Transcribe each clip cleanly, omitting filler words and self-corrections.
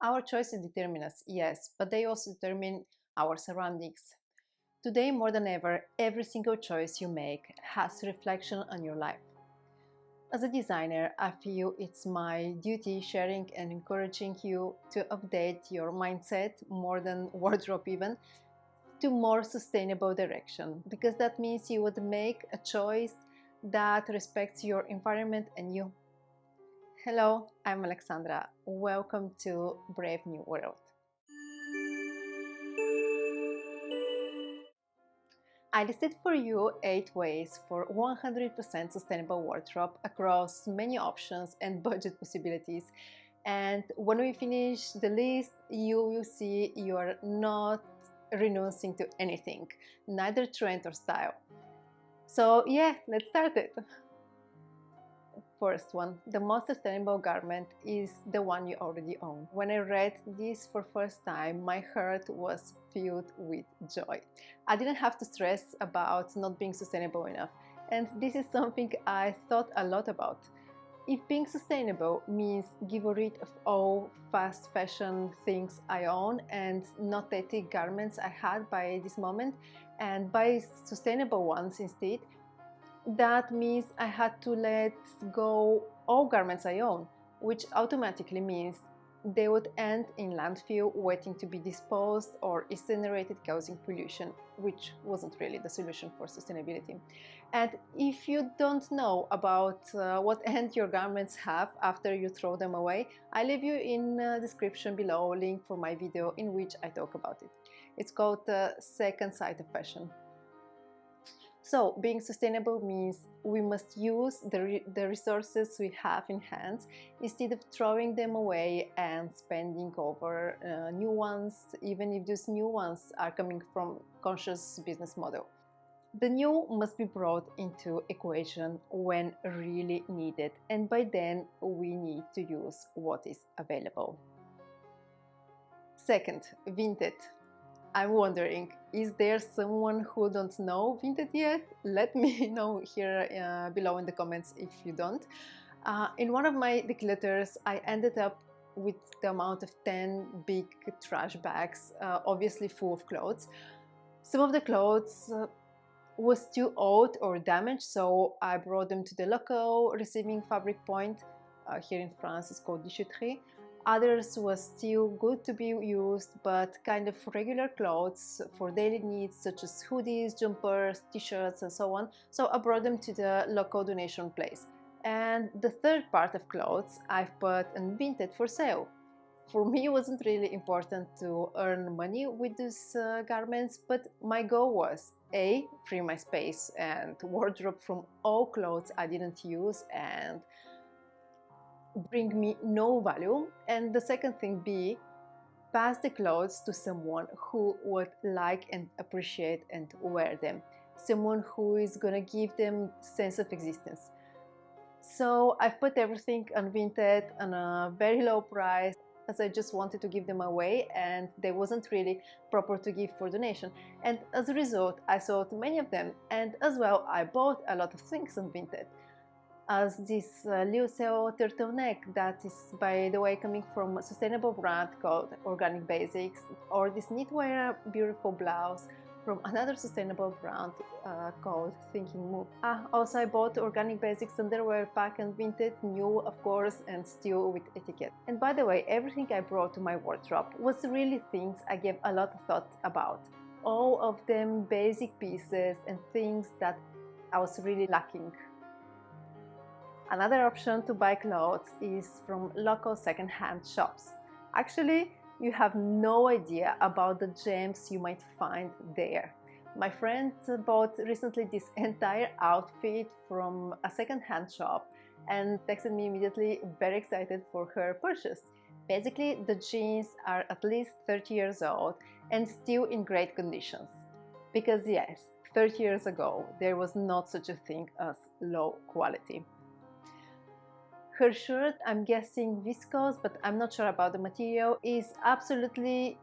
Our choices determine us, yes, but they also determine our surroundings. Today, more than ever, every single choice you make has reflection on your life. As a designer, I feel it's my duty sharing and encouraging you to update your mindset, more than wardrobe even, to more sustainable direction, because that means you would make a choice that respects your environment and you. Hello, I'm Alexandra. Welcome to Brave New World. I listed for you 8 ways for 100% sustainable wardrobe across many options and budget possibilities. And when we finish the list, you will see you are not renouncing to anything, neither trend or style. So yeah, let's start it. First one, the most sustainable garment is the one you already own. When I read this for first time, my heart was filled with joy. I didn't have to stress about not being sustainable enough, and this is something I thought a lot about. If being sustainable means get rid of all fast fashion things I own and not ethic garments I had by this moment and buy sustainable ones instead, that means I had to let go all garments I own, which automatically means they would end in landfill waiting to be disposed or incinerated, causing pollution, which wasn't really the solution for sustainability. And if you don't know about what end your garments have after you throw them away, I leave you in the description below a link for my video in which I talk about it. It's called the second side of fashion. So, being sustainable means we must use the resources we have in hands instead of throwing them away and spending over new ones, even if those new ones are coming from conscious business model. The new must be brought into equation when really needed, and by then we need to use what is available. Second, Vinted. I'm wondering, is there someone who don't know Vinted yet? Let me know here below in the comments if you don't. In one of my declutters, I ended up with the amount of 10 big trash bags, obviously full of clothes. Some of the clothes was too old or damaged, so I brought them to the local receiving fabric point. Here in France, it's called déchetterie. Others was still good to be used, but kind of regular clothes for daily needs such as hoodies, jumpers, t-shirts and so on. So I brought them to the local donation place. And the third part of clothes I've put on Vinted for sale. For me, it wasn't really important to earn money with these garments, but my goal was A, free my space and wardrobe from all clothes I didn't use and bring me no value, and the second thing, B, pass the clothes to someone who would like and appreciate and wear them, someone who is gonna give them sense of existence. So I've put everything on Vinted on a very low price, as I just wanted to give them away and they wasn't really proper to give for donation, and as a result I sold many of them, and as well I bought a lot of things on Vinted, as this lyocell turtleneck that is, by the way, coming from a sustainable brand called Organic Basics, or this knitwear beautiful blouse from another sustainable brand called Thinking Move. Also I bought Organic Basics underwear pack and Vinted, new of course, and still with etiquette. And by the way, everything I brought to my wardrobe was really things I gave a lot of thought about. All of them basic pieces and things that I was really lacking. Another option to buy clothes is from local second-hand shops. Actually, you have no idea about the gems you might find there. My friend bought recently this entire outfit from a second-hand shop and texted me immediately, very excited for her purchase. Basically, the jeans are at least 30 years old and still in great conditions. Because yes, 30 years ago, there was not such a thing as low quality. Her shirt, I'm guessing viscose, but I'm not sure about the material, is absolutely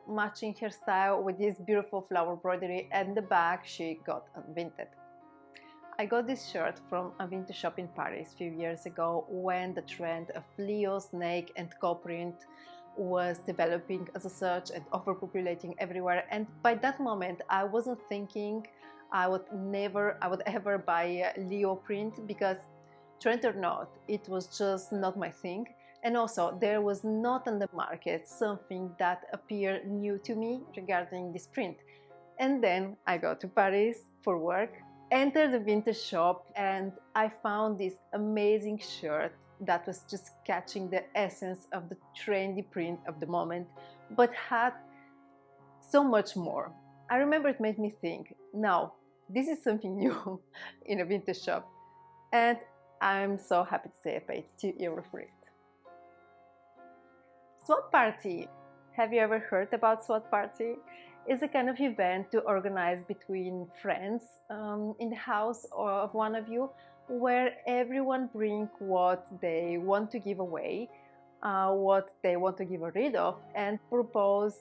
matching her style with this beautiful flower embroidery and the bag she got on Vinted. I got this shirt from a vintage shop in Paris a few years ago when the trend of Leo, snake and cow print was developing as such and overpopulating everywhere. And by that moment, I wasn't thinking I would ever buy a Leo print, because trend or not, it was just not my thing. And also, there was not on the market something that appeared new to me regarding this print. And then I go to Paris for work, enter the vintage shop, and I found this amazing shirt that was just catching the essence of the trendy print of the moment, but had so much more. I remember it made me think, now, this is something new in a vintage shop. And I'm so happy to say I paid €2 for it. SWAT party. Have you ever heard about SWAT party? It's a kind of event to organize between friends in the house of one of you, where everyone brings what they want to give away, what they want to give rid of, and propose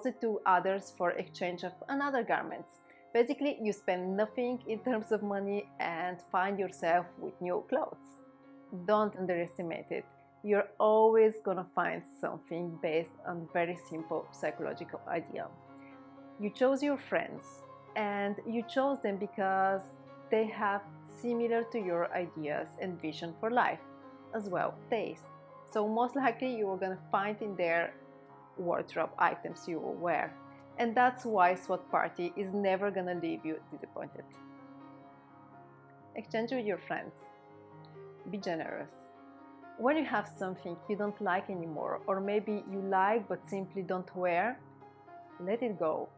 it to others for exchange of another garments. Basically, you spend nothing in terms of money and find yourself with new clothes. Don't underestimate it. You're always gonna find something based on very simple psychological idea. You chose your friends, and you chose them because they have similar to your ideas and vision for life, as well taste. So most likely you are gonna find in their wardrobe items you will wear. And that's why SWAT party is never gonna leave you disappointed. Exchange with your friends. Be generous. When you have something you don't like anymore, or maybe you like but simply don't wear, let it go.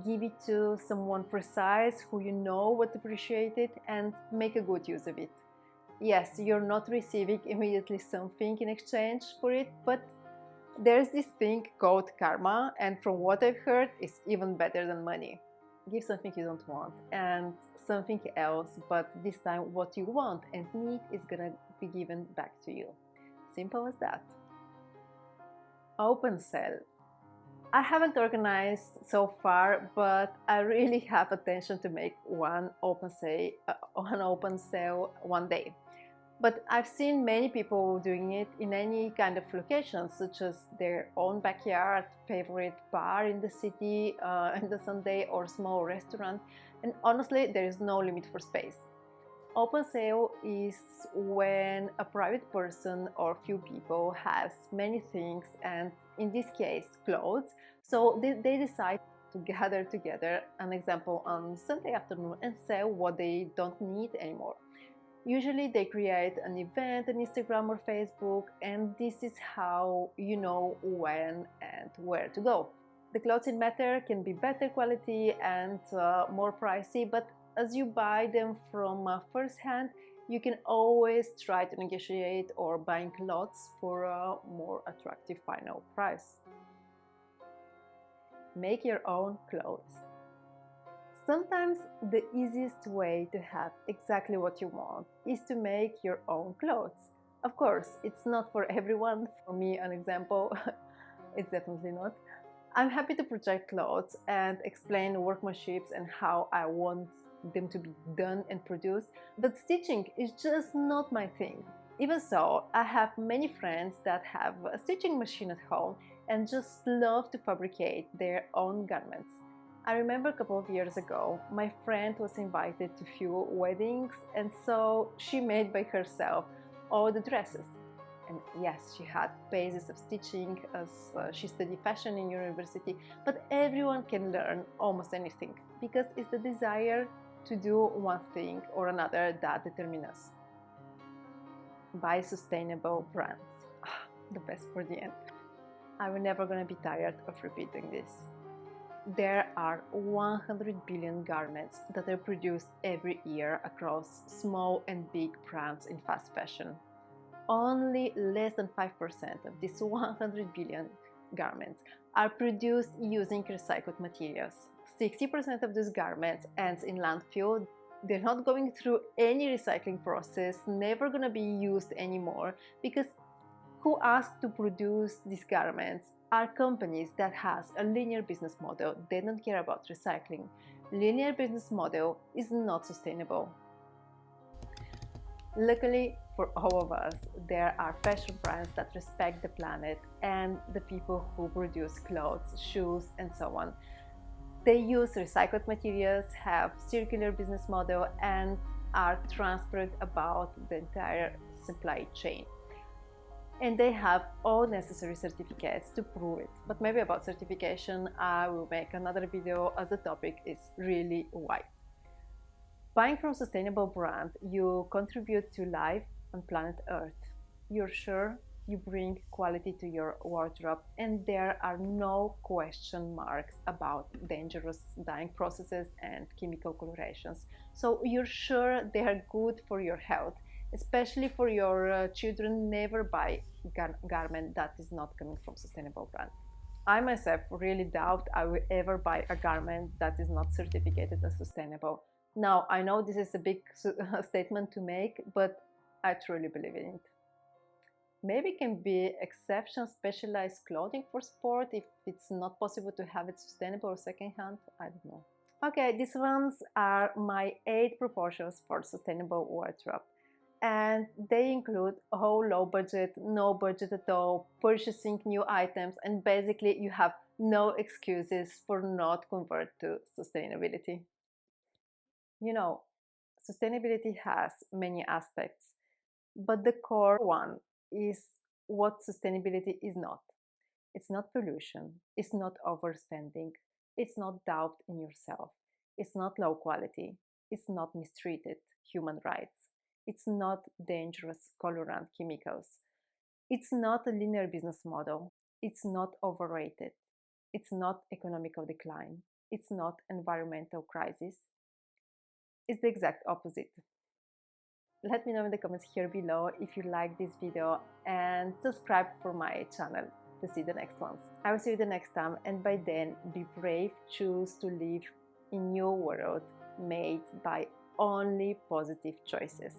Give it to someone precise who you know would appreciate it, and make a good use of it. Yes, you're not receiving immediately something in exchange for it, but there's this thing called karma, and from what I've heard, it's even better than money. Give something you don't want and something else, but this time what you want and need is gonna be given back to you. Simple as that. Open sale. I haven't organized so far, but I really have attention to make one open sale one day. But I've seen many people doing it in any kind of location, such as their own backyard, favorite bar in the city on the Sunday, or small restaurant. And honestly, there is no limit for space. Open sale is when a private person or few people has many things, and in this case clothes, so they decide to gather together, an example, on Sunday afternoon, and sell what they don't need anymore. Usually they create an event on Instagram or Facebook, and this is how you know when and where to go. The clothes in matter can be better quality and more pricey, but as you buy them from first hand, you can always try to negotiate or buy clothes for a more attractive final price. Make your own clothes. Sometimes the easiest way to have exactly what you want is to make your own clothes. Of course, it's not for everyone. For me, an example, it's definitely not. I'm happy to project clothes and explain workmanship and how I want them to be done and produced, but stitching is just not my thing. Even so, I have many friends that have a stitching machine at home and just love to fabricate their own garments. I remember a couple of years ago, my friend was invited to few weddings, and so she made by herself all the dresses. And yes, she had bases of stitching as she studied fashion in university, but everyone can learn almost anything, because it's the desire to do one thing or another that determines us. Buy sustainable brands. The best for the end. I'm never gonna be tired of repeating this. There are 100 billion garments that are produced every year across small and big brands in fast fashion. Only less than 5% of these 100 billion garments are produced using recycled materials. 60% of these garments ends in landfill. They're not going through any recycling process, never gonna be used anymore, because who asked to produce these garments are companies that has a linear business model. They don't care about recycling. Linear business model is not sustainable. Luckily, for all of us. There are fashion brands that respect the planet and the people who produce clothes, shoes, and so on. They use recycled materials, have circular business model, and are transparent about the entire supply chain. And they have all necessary certificates to prove it. But maybe about certification, I will make another video, as the topic is really wide. Buying from sustainable brand, you contribute to life on planet Earth. You're sure you bring quality to your wardrobe, and there are no question marks about dangerous dyeing processes and chemical colorations. So you're sure they are good for your health. Especially for your children, never buy garment that is not coming from sustainable brand. I myself really doubt I will ever buy a garment that is not certificated as sustainable. Now, I know this is a big statement to make, but I truly believe in it. Maybe it can be exception specialized clothing for sport if it's not possible to have it sustainable or secondhand. I don't know. Okay, these ones are my 8 proportions for sustainable wardrobe. And they include a whole low budget, no budget at all, purchasing new items, and basically you have no excuses for not convert to sustainability. You know, sustainability has many aspects, but the core one is what sustainability is not. It's not pollution, it's not overspending, it's not doubt in yourself, it's not low quality, it's not mistreated human rights, it's not dangerous colorant chemicals, it's not a linear business model, it's not overrated, it's not economical decline, it's not environmental crisis. It's the exact opposite. Let me know in the comments here below if you like this video, and subscribe for my channel to see the next ones. I will see you the next time, and by then be brave, choose to live in your world made by only positive choices.